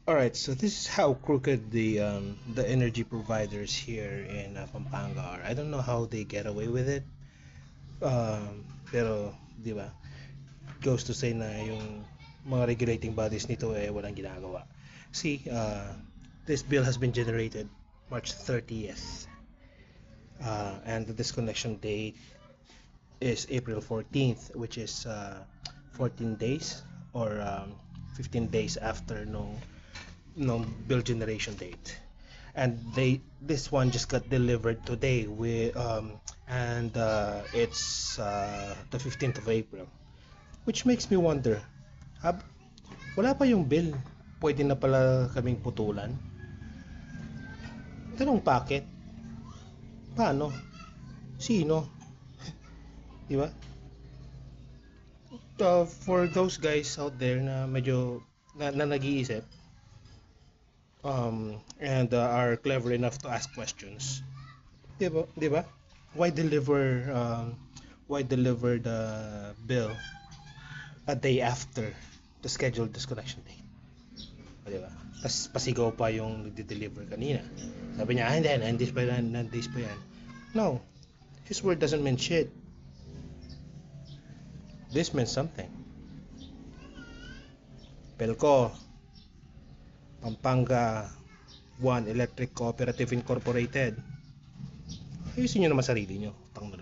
All right, so this is how crooked the energy providers here in Pampanga are. I don't know how they get away with it. Pero, di ba? Goes to say na yung mga regulating bodies nito walang ginagawa. See, this bill has been generated March 30th, and the disconnection date is April 14th, which is 14 days or 15 days after no bill generation date. And this one just got delivered today with and it's the 15th of April, which makes me wonder, hab, wala pa yung bill, pwede na pala kaming putulan. Tanong packet, paano? Sino? Di ba? For those guys out there na medyo na nag-iisip and are clever enough to ask questions, di ba? Di ba? Why deliver why deliver the bill a day after the scheduled disconnection date? O, di ba? Tapos pasigaw pa yung nagde-deliver kanina. Sabi niya, hindi, nandis pa yan, nandis pa yan. No, his word doesn't mean shit. This means something. Pelco, Pampanga One Electric Cooperative Incorporated. Ayusin nyo naman sarili nyo. Tang